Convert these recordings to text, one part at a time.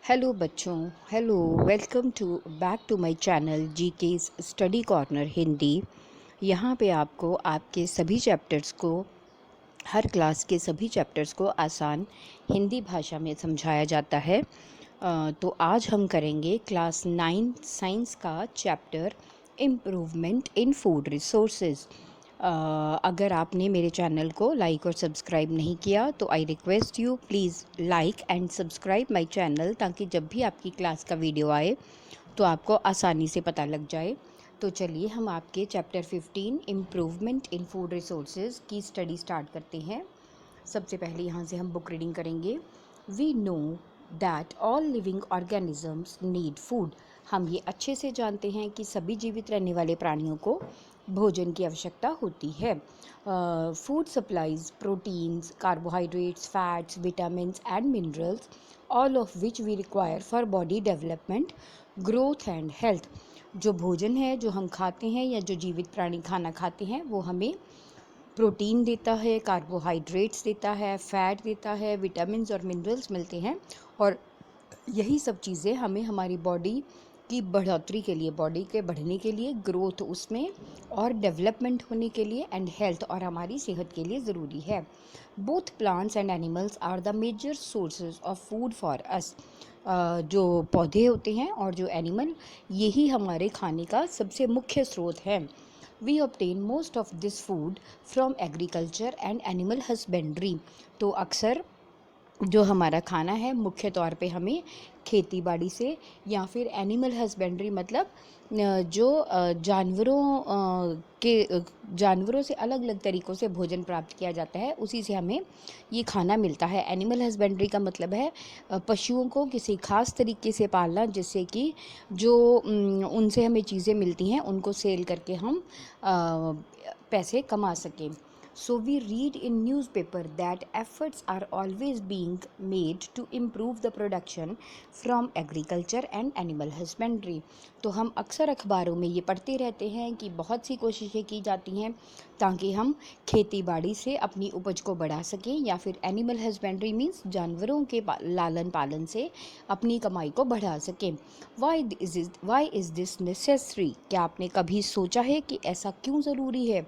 Hello बच्चों। Hello, welcome back to my channel GK's study corner Hindi. यहाँ पे आपको आपके सभी चैप्टर्स को, हर क्लास के सभी चैप्टर्स को आसान हिंदी भाषा में समझाया जाता है। तो आज हम करेंगे क्लास 9 साइंस का chapter improvement in food resources. अगर आपने मेरे चैनल को लाइक और सब्सक्राइब नहीं किया तो I request you please like and subscribe my channel, ताकि जब भी आपकी क्लास का वीडियो आए तो आपको आसानी से पता लग जाए। तो चलिए हम आपके chapter 15 improvement in food resources की स्टडी स्टार्ट करते हैं। सबसे पहले यहाँ से हम बुक रीडिंग करेंगे। We know that all living organisms need food. हम ये अच्छे से जानते हैं कि सभी जीवित रहने वाले प्राणियों को भोजन की आवश्यकता होती है। Food supplies proteins, carbohydrates, fats, vitamins and minerals, all of which we require for body development, growth and health. जो भोजन है जो हम खाते हैं या जो जीवित प्राणी खाना खाते हैं वो हमें प्रोटीन देता है, कार्बोहाइड्रेट्स देता है, फैट देता है, विटामिन्स और मिनरल्स मिलते हैं। और यही सब चीज़ें हमें हमारी बॉडी की बढ़ोतरी के लिए, बॉडी के बढ़ने के लिए, ग्रोथ उसमें और डेवलपमेंट होने के लिए एंड हेल्थ और हमारी सेहत के लिए ज़रूरी है। Both plants and animals are the major sources of food for us. जो पौधे होते हैं और जो एनिमल, यही हमारे खाने का सबसे मुख्य स्रोत है। We obtain most of this food from agriculture and animal husbandry. तो अक्सर जो हमारा खाना है मुख्य तौर पे हमें खेती बाड़ी से या फिर एनिमल हस्बेंड्री, मतलब जानवरों से अलग अलग तरीक़ों से भोजन प्राप्त किया जाता है, उसी से हमें ये खाना मिलता है। एनिमल हस्बेंड्री का मतलब है पशुओं को किसी खास तरीके से पालना, जिससे कि जो उनसे हमें चीज़ें मिलती हैं उनको सेल करके हम पैसे कमा सकें। So we read in newspaper that efforts are always being made to improve the production from agriculture and animal husbandry। तो हम अक्सर अखबारों में ये पढ़ते रहते हैं कि बहुत सी कोशिशें की जाती हैं ताकि हम खेती बाड़ी से अपनी उपज को बढ़ा सकें, या फिर एनिमल हस्बेंड्री मीन्स जानवरों के लालन पालन से अपनी कमाई को बढ़ा सकें। Why is this necessary? क्या आपने कभी सोचा है कि ऐसा क्यों ज़रूरी है?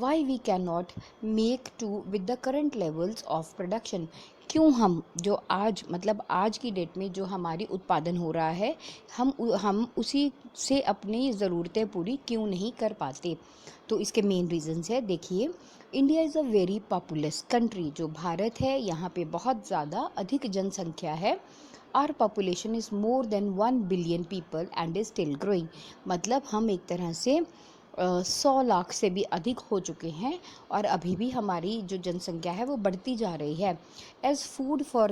Why we cannot make to with the current levels of production? क्यों हम जो आज, मतलब आज की डेट में जो हमारी उत्पादन हो रहा है, हम उसी से अपनी ज़रूरतें पूरी क्यों नहीं कर पाते? तो इसके मेन रीजंस है। देखिए, India is a very populace country. जो भारत है यहाँ पे बहुत ज़्यादा अधिक जनसंख्या है। Are population is more than 1 billion people and is still growing. मतलब हम एक तरह से 100 लाख से भी अधिक हो चुके हैं और अभी भी हमारी जो जनसंख्या है वो बढ़ती जा रही है। As food for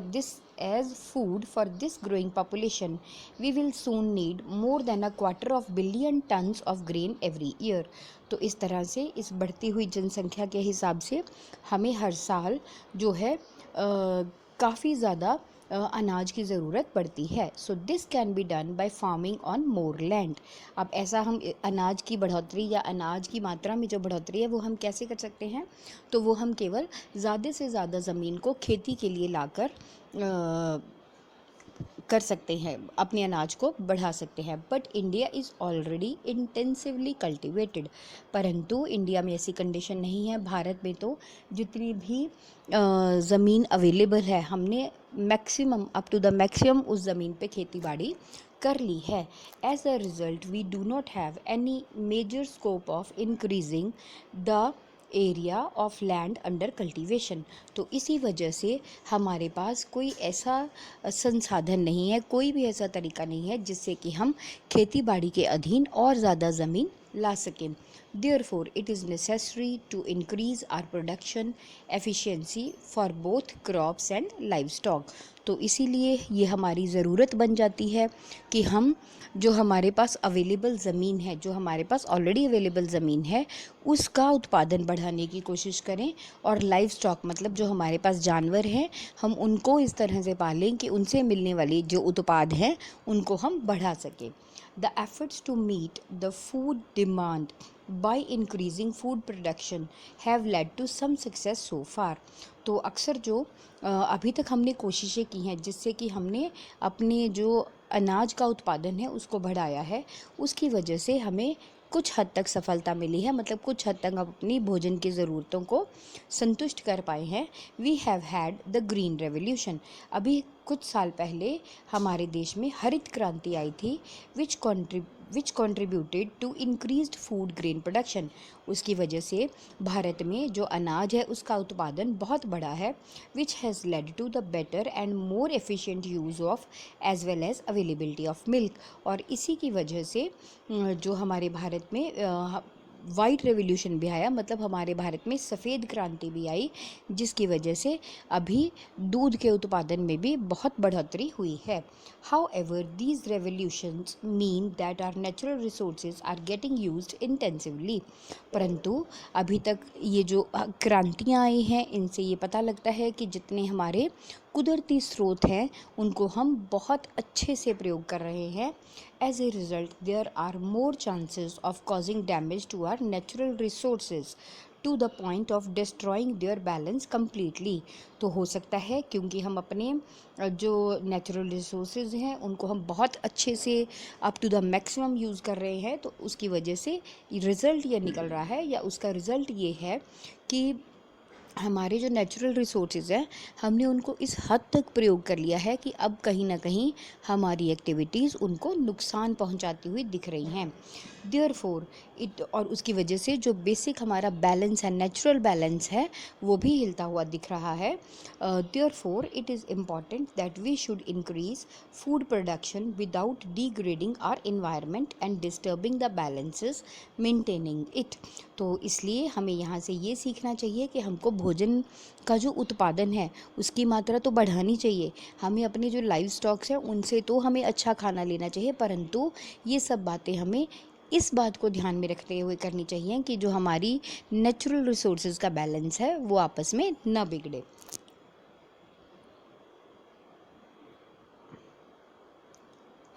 this growing population we will soon need more than 250 billion tons of grain every year. तो इस तरह से इस बढ़ती हुई जनसंख्या के हिसाब से हमें हर साल जो है काफ़ी ज़्यादा अनाज की ज़रूरत पड़ती है। So this can be done by farming on more land. अब ऐसा हम अनाज की बढ़ोतरी या अनाज की मात्रा में जो बढ़ोतरी है वो हम कैसे कर सकते हैं? तो वो हम केवल ज़्यादा से ज़्यादा ज़मीन को खेती के लिए लाकर कर सकते हैं, अपने अनाज को बढ़ा सकते हैं। But India is already intensively cultivated. परंतु इंडिया में ऐसी कंडीशन नहीं है। भारत में तो जितनी भी ज़मीन अवेलेबल है, हमने maximum up to the maximum उस ज़मीन पे खेती बाड़ी कर ली है। As a result we do not have any major scope of increasing the area of land under cultivation. तो इसी वजह से हमारे पास कोई ऐसा संसाधन नहीं है, कोई भी ऐसा तरीका नहीं है जिससे कि हम खेती बाड़ी के अधीन और ज़्यादा ज़मीन ला सकें। Therefore, it is necessary to increase our production efficiency for both crops and livestock। तो इसीलिए ये हमारी ज़रूरत बन जाती है कि हम जो हमारे पास अवेलेबल ज़मीन है, जो हमारे पास ऑलरेडी अवेलेबल ज़मीन है, उसका उत्पादन बढ़ाने की कोशिश करें। और लाइव स्टॉक मतलब जो हमारे पास जानवर हैं, हम उनको इस तरह से पालें कि उनसे मिलने वाले जो उत्पाद हैं उनको हम बढ़ा सकें। The efforts to meet the food demand by increasing food production have led to some success so far। तो अक्सर जो अभी तक हमने कोशिशें की हैं जिससे कि हमने अपने जो अनाज का उत्पादन है उसको बढ़ाया है, उसकी वजह से हमें कुछ हद तक सफलता मिली है, मतलब कुछ हद तक हम अपनी भोजन की ज़रूरतों को संतुष्ट कर पाए हैं। We have had the green revolution. अभी कुछ साल पहले हमारे देश में हरित क्रांति आई थी, which contributed to increased food grain production. उसकी वजह से भारत में जो अनाज है उसका उत्पादन बहुत बढ़ा है, which has led to the better and more efficient use of as well as availability of milk. और इसी की वजह से जो हमारे भारत में वाइट रेवोल्यूशन भी आया, मतलब हमारे भारत में सफ़ेद क्रांति भी आई, जिसकी वजह से अभी दूध के उत्पादन में भी बहुत बढ़ोतरी हुई है। However these revolutions mean that our natural resources are getting used intensively. परंतु अभी तक ये जो क्रांतियाँ आई हैं इनसे ये पता लगता है कि जितने हमारे कुदरती स्रोत हैं उनको हम बहुत अच्छे से प्रयोग कर रहे हैं। As a result there are more chances of causing damage to our natural resources to the point of destroying their balance completely. तो हो सकता है क्योंकि हम अपने जो नेचुरल रिसोर्सेज हैं उनको हम बहुत अच्छे से up to the maximum use कर रहे हैं, तो उसकी वजह से रिज़ल्ट ये निकल रहा है या उसका रिज़ल्ट ये है कि हमारे जो नेचुरल रिसोर्सेज हैं हमने उनको इस हद तक प्रयोग कर लिया है कि अब कहीं ना कहीं हमारी एक्टिविटीज़ उनको नुकसान पहुंचाती हुई दिख रही हैं। देयरफॉर इट, और उसकी वजह से जो बेसिक हमारा बैलेंस है, नेचुरल बैलेंस है, वो भी हिलता हुआ दिख रहा है। Therefore it is important that we should increase food production without degrading our environment and disturbing the balances maintaining it. तो इसलिए हमें यहाँ से ये सीखना चाहिए कि हमको भोजन का जो उत्पादन है उसकी मात्रा तो बढ़ानी चाहिए, हमें अपने जो लाइव स्टॉक्स हैं उनसे तो हमें अच्छा खाना लेना चाहिए, परंतु ये सब बातें हमें इस बात को ध्यान में रखते हुए करनी चाहिए कि जो हमारी नेचुरल रिसोर्सेज का बैलेंस है वो आपस में न बिगड़े।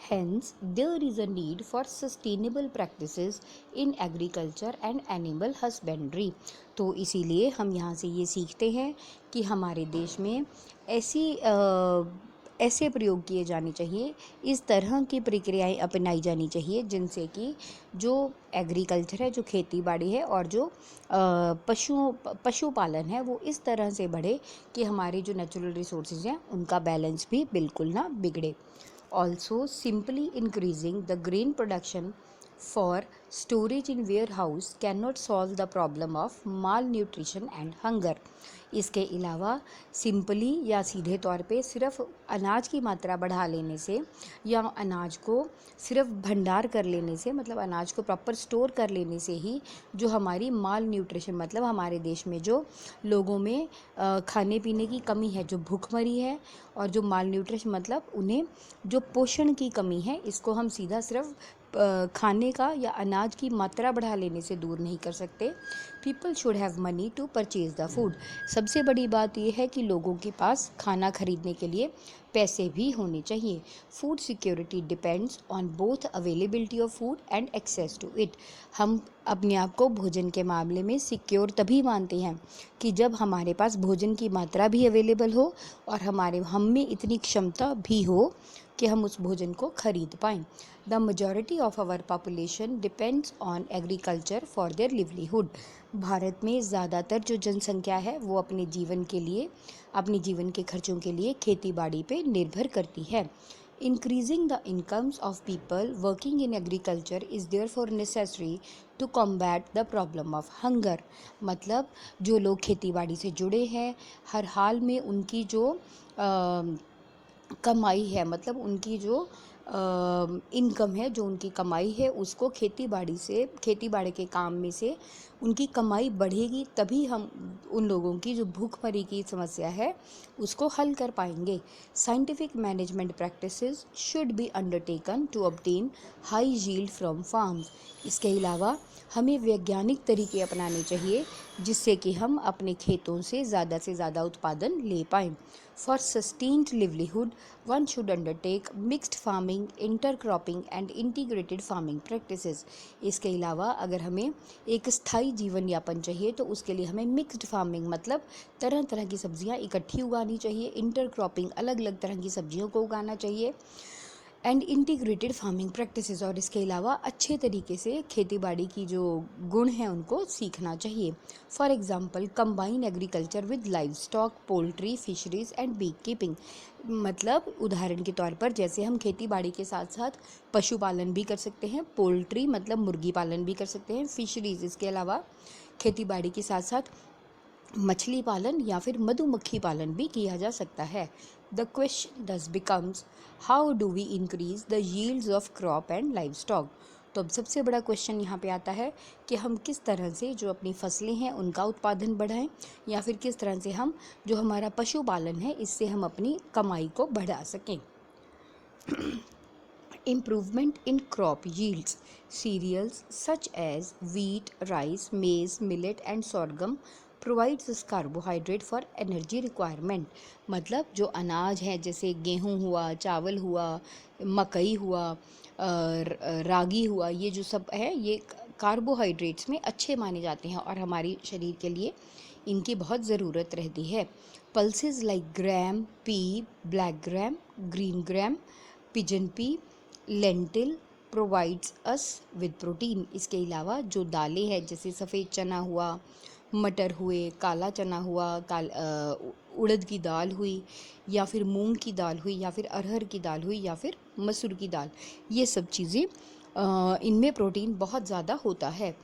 Hence, there is a need for sustainable practices in agriculture and animal husbandry। तो इसीलिए हम यहाँ से ये सीखते हैं कि हमारे देश में ऐसे प्रयोग किए जाने चाहिए, इस तरह की प्रक्रियाएं अपनाई जानी चाहिए जिनसे कि जो एग्रीकल्चर है, जो खेती बाड़ी है और जो पशुपालन है वो इस तरह से बढ़े कि हमारे जो नेचुरल रिसोर्सेज हैं उनका बैलेंस भी बिल्कुल ना बिगड़े। Also, simply increasing the grain production for storage in warehouse cannot solve the problem of malnutrition and hunger। इसके अलावा सिंपली या सीधे तौर पे सिर्फ अनाज की मात्रा बढ़ा लेने से या अनाज को सिर्फ भंडार कर लेने से, मतलब अनाज को प्रॉपर स्टोर कर लेने से ही जो हमारी माल न्यूट्रिशन, मतलब हमारे देश में जो लोगों में खाने पीने की कमी है, जो भूखमरी है, और जो माल न्यूट्रिशन मतलब उन्हें जो पोषण की कमी है, इसको हम सीधा सिर्फ खाने का या अनाज की मात्रा बढ़ा लेने से दूर नहीं कर सकते। People should have money to purchase the food. सबसे बड़ी बात यह है कि लोगों के पास खाना खरीदने के लिए पैसे भी होने चाहिए। Food security depends on both availability of food and access to it. हम अपने आप को भोजन के मामले में सिक्योर तभी मानते हैं कि जब हमारे पास भोजन की मात्रा भी अवेलेबल हो और हम में इतनी क्षमता भी हो कि हम उस भोजन को खरीद पाएँ। The majority of our population depends on agriculture for their livelihood. Bharat में ज़्यादातर जो जनसंख्या है वो अपने जीवन के खर्चों के लिए खेती बाड़ी पे निर्भर करती है। Increasing the incomes of people working in agriculture is therefore necessary to combat the problem of hunger. मतलब जो लोग खेती बाड़ी से जुड़े हैं, हर हाल में उनकी जो कमाई है, मतलब उनकी जो इनकम है, जो उनकी कमाई है, उसको खेती बाड़ी के काम में से उनकी कमाई बढ़ेगी तभी हम उन लोगों की जो भूखमरी की समस्या है उसको हल कर पाएंगे। Scientific management practices should be undertaken to obtain high yield from farms. इसके अलावा हमें वैज्ञानिक तरीके अपनाने चाहिए जिससे कि हम अपने खेतों से ज़्यादा उत्पादन ले पाएँ। For sustained livelihood one should undertake mixed farming, intercropping and integrated farming practices. इसके अलावा अगर हमें एक स्थायी जीवन यापन चाहिए तो उसके लिए हमें मिक्स्ड फार्मिंग मतलब तरह तरह की सब्जियां इकट्ठी उगानी चाहिए, इंटरक्रॉपिंग अलग अलग तरह की सब्जियों को उगाना चाहिए, एंड इंटीग्रेटेड फार्मिंग प्रैक्टिसेस। और इसके अलावा अच्छे तरीके से खेती बाड़ी की जो गुण हैं उनको सीखना चाहिए। For example combine agriculture with livestock, poultry, fisheries and beekeeping. मतलब उदाहरण के तौर पर जैसे हम खेती बाड़ी के साथ साथ पशुपालन भी कर सकते हैं, पोल्ट्री मतलब मुर्गी पालन भी कर सकते हैं, फिशरीज इसके अलावा खेती बाड़ी के साथ साथ मछली पालन या फिर मधुमक्खी पालन भी किया जा सकता है। The question thus becomes how do we increase the yields of crop and livestock. तो अब सबसे बड़ा क्वेश्चन यहाँ पे आता है कि हम किस तरह से जो अपनी फसलें हैं उनका उत्पादन बढ़ाएं या फिर किस तरह से हम जो हमारा पशुपालन है इससे हम अपनी कमाई को बढ़ा सकें। Improvement in crop yields. Cereals such as wheat, rice, maize, millet and sorghum provides us carbohydrate for energy requirement. मतलब जो अनाज है जैसे गेहूँ हुआ, चावल हुआ, मकई हुआ, रागी हुआ, ये जो सब है ये कार्बोहाइड्रेट्स में अच्छे माने जाते हैं और हमारी शरीर के लिए इनकी बहुत ज़रूरत रहती है। Pulses like gram, P, black gram, green gram, pigeon P, lentil provides us with protein. इसके अलावा जो दालें हैं जैसे सफ़ेद चना हुआ, मटर हुए, काला चना हुआ, उड़द की दाल हुई या फिर मूंग की दाल हुई या फिर अरहर की दाल हुई या फिर मसूर की दाल, ये सब चीज़ें इनमें प्रोटीन बहुत ज़्यादा होता है।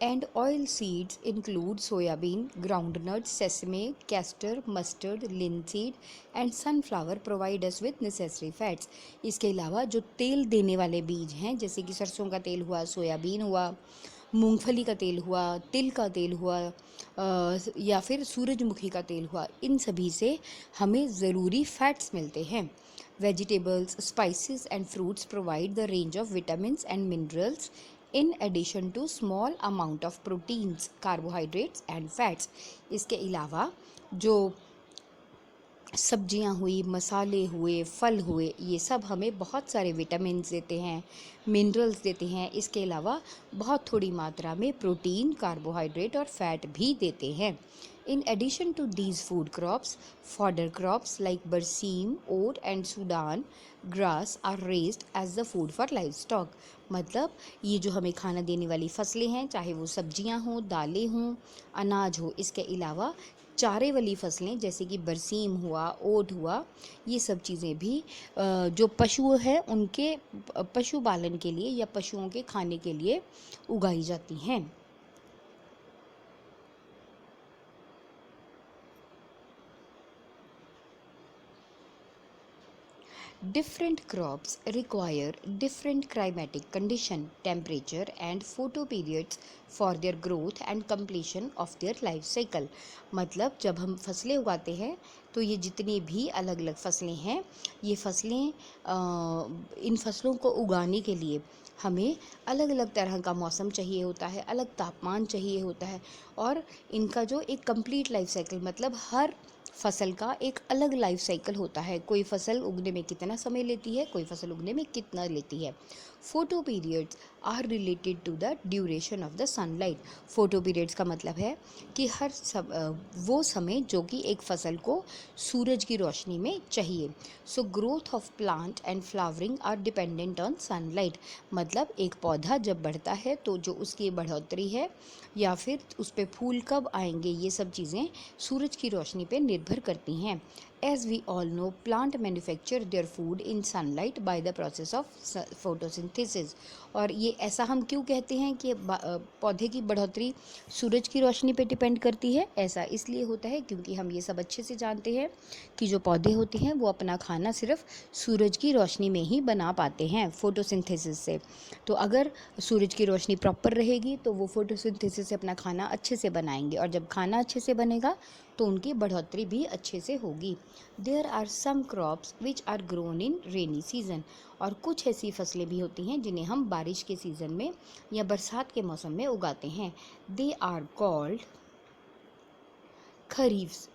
And oil seeds include soybean, groundnut, sesame, castor, mustard, linseed and sunflower provide us with necessary fats. इसके अलावा जो तेल देने वाले बीज हैं जैसे कि सरसों का तेल हुआ, सोयाबीन हुआ, मूंगफली का तेल हुआ, तिल का तेल हुआ या फिर सूरजमुखी का तेल हुआ, इन सभी से हमें ज़रूरी फैट्स मिलते हैं। Vegetables, spices and fruits provide the range of vitamins and minerals in addition to small amount of proteins, carbohydrates and fats. इसके अलावा जो सब्जियां हुई, मसाले हुए, फल हुए, ये सब हमें बहुत सारे विटामिन्स देते हैं, मिनरल्स देते हैं। इसके अलावा बहुत थोड़ी मात्रा में प्रोटीन, कार्बोहाइड्रेट और फैट भी देते हैं। In addition to these food crops, fodder crops like berseem, oat and Sudan grass are raised as the food for livestock. मतलब ये जो हमें खाना देने वाली फसलें हैं, चाहे वो सब्जियां हों, दालें हों, अनाज हो, इसके अलावा चारे वाली फसलें जैसे कि बरसीम हुआ, ओट हुआ, ये सब चीज़ें भी जो पशु हैं उनके पशुपालन के लिए या पशुओं के खाने के लिए उगाई जाती हैं। Different crops require different climatic condition, temperature and photo periods for their growth and completion of their life cycle. मतलब जब हम फसलें उगाते हैं तो ये जितनी भी अलग अलग फसलें हैं, ये फसलें इन फसलों को उगाने के लिए हमें अलग अलग तरह का मौसम चाहिए होता है, अलग तापमान चाहिए होता है और इनका जो एक कंप्लीट लाइफ साइकिल मतलब हर फसल का एक अलग लाइफ साइकिल होता है। कोई फसल उगने में कितना समय लेती है, कोई फसल उगने में कितना लेती है। Photoperiods are related to the duration of the sunlight. Photoperiods का मतलब है कि वो समय जो कि एक फसल को सूरज की रोशनी में चाहिए। So growth of plant and flowering are dependent on sunlight. मतलब एक पौधा जब बढ़ता है तो जो उसकी बढ़ोतरी है या फिर उस पर फूल कब आएंगे, ये सब चीज़ें सूरज की रोशनी पे निर्भर करती हैं। As we all know, plant manufacture their food in sunlight by the process of photosynthesis। और ये ऐसा हम क्यों कहते हैं कि पौधे की बढ़ोतरी सूरज की रोशनी पे डिपेंड करती है? ऐसा इसलिए होता है क्योंकि हम ये सब अच्छे से जानते हैं कि जो पौधे होते हैं वो अपना खाना सिर्फ सूरज की रोशनी में ही बना पाते हैं, फोटोसिंथेसिस से। तो अगर सूरज की रोशनी प्रॉपर रहेगी तो वो फोटोसिंथेसिस से अपना खाना अच्छे से बनाएंगे, और जब खाना अच्छे से बनेगा तो उनकी बढ़ोतरी भी अच्छे से होगी। There are some crops which are grown in rainy season. और कुछ ऐसी फसलें भी होती हैं जिन्हें हम बारिश के सीज़न में या बरसात के मौसम में उगाते हैं। They are called kharif,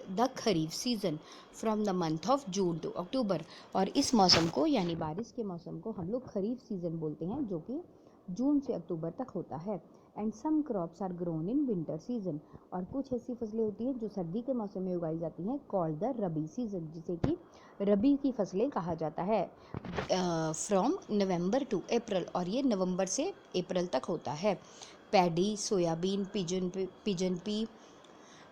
the kharif season from the month of June to October. और इस मौसम को यानी बारिश के मौसम को हम लोग खरीफ सीज़न बोलते हैं, जो कि जून से अक्टूबर तक होता है। And some crops are grown in winter season. और कुछ ऐसी फसलें होती हैं जो सर्दी के मौसम में उगाई जाती हैं, कॉल्ड द रबी सीजन, जिसे कि रबी की फसलें कहा जाता है, फ्रॉम नवंबर टू अप्रैल। और ये नवंबर से अप्रैल तक होता है। Paddy, soybean, pigeon pea,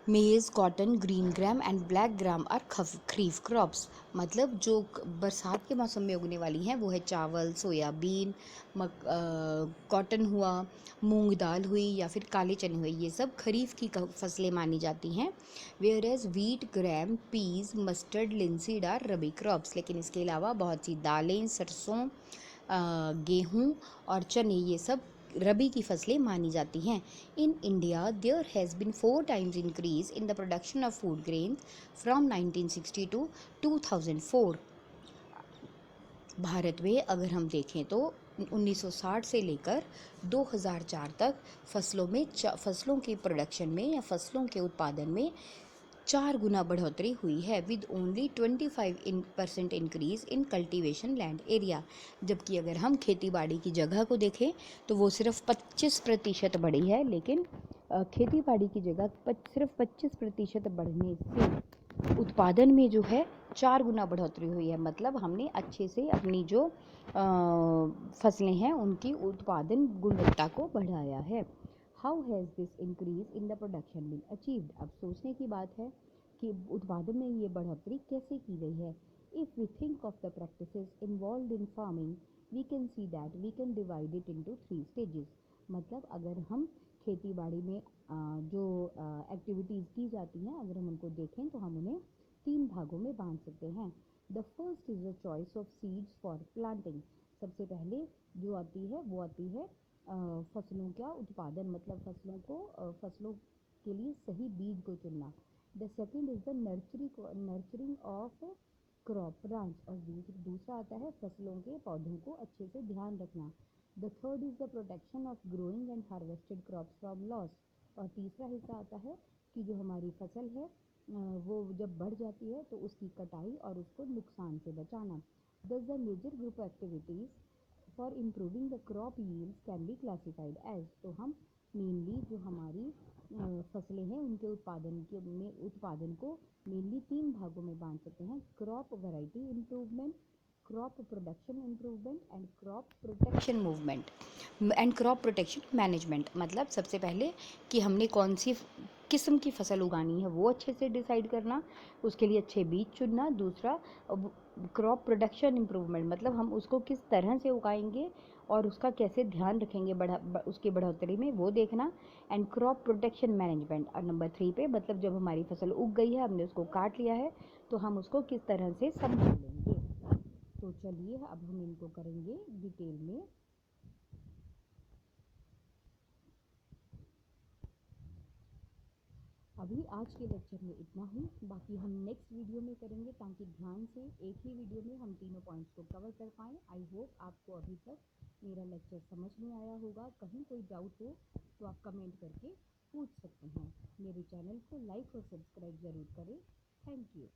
maize, cotton, green gram and black gram are kharif crops. मतलब जो बरसात के मौसम में उगने वाली हैं वो है चावल, सोयाबीन, कॉटन हुआ, मूंग दाल हुई या फिर काले चने हुए, ये सब खरीफ की फसलें मानी जाती हैं। Whereas wheat, gram, peas, mustard, linseed are rabi crops. लेकिन इसके अलावा बहुत सी दालें, सरसों, गेहूँ और चने, ये सब रबी की फसलें मानी जाती हैं। In India there has been 4 times increase in the production of food grains from 1960 to 2004। Bharat में अगर हम देखें तो 1960 से लेकर 2004 तक फसलों के प्रोडक्शन में या फसलों के उत्पादन में 4 गुना बढ़ोतरी हुई है, with only 25% increase in cultivation land area. जबकि अगर हम खेती बाड़ी की जगह को देखें तो वो सिर्फ 25% बढ़ी है, लेकिन खेती बाड़ी की जगह सिर्फ 25% बढ़ने से उत्पादन में जो है 4 गुना बढ़ोतरी हुई है। मतलब हमने अच्छे से अपनी जो फसलें हैं उनकी उत्पादन गुणवत्ता को बढ़ाया है। How has this increase in the production been achieved. अब सोचने की बात है कि उत्पादन में ये बढ़ोतरी कैसे की गई है। If we think of the practices involve in farming, we can see that we can divide it into 3 stages. मतलब अगर हम खेती बाड़ी में जो एक्टिविटीज़ की जाती हैं, अगर हम उनको देखें तो हम उन्हें 3 भागों में बांट सकते हैं। The first is the choice of seeds for planting. सबसे पहले जो आती है वो आती है फसलों का उत्पादन, मतलब फसलों के लिए सही बीज को चुनना। The second is the nurturing of crop branch. और दूसरा आता है फसलों के पौधों को अच्छे से ध्यान रखना। The third is the protection of growing and harvested crops from loss. और तीसरा हिस्सा आता है कि जो हमारी फसल है वो जब बढ़ जाती है तो उसकी कटाई और उसको नुकसान से बचाना। Thus the major group activities for improving the crop yields can be classified as. तो हम मेनली जो हमारी फसलें हैं उनके उत्पादन को मेनली 3 भागों में बांट सकते हैं। Crop variety improvement, crop production improvement and crop protection movement and crop protection management. मतलब सबसे पहले कि हमने कौन सी किस्म की फसल उगानी है वो अच्छे से डिसाइड करना, उसके लिए अच्छे बीज चुनना। दूसरा क्रॉप प्रोडक्शन इम्प्रूवमेंट, मतलब हम उसको किस तरह से उगाएंगे और उसका कैसे ध्यान रखेंगे उसकी बढ़ोतरी में, वो देखना। एंड क्रॉप प्रोटेक्शन मैनेजमेंट और नंबर 3 पे, मतलब जब हमारी फसल उग गई है, हमने उसको काट लिया है, तो हम उसको किस तरह से संभाल लेंगे। तो चलिए अब हम इनको करेंगे डिटेल में। अभी आज के लेक्चर में इतना ही, बाकी हम नेक्स्ट वीडियो में करेंगे, ताकि ध्यान से एक ही वीडियो में हम तीनों पॉइंट्स को कवर कर पाएँ। आई होप आपको अभी तक मेरा लेक्चर समझ में आया होगा। कहीं कोई डाउट हो तो आप कमेंट करके पूछ सकते हैं। मेरे चैनल को लाइक और सब्सक्राइब ज़रूर करें। Thank you.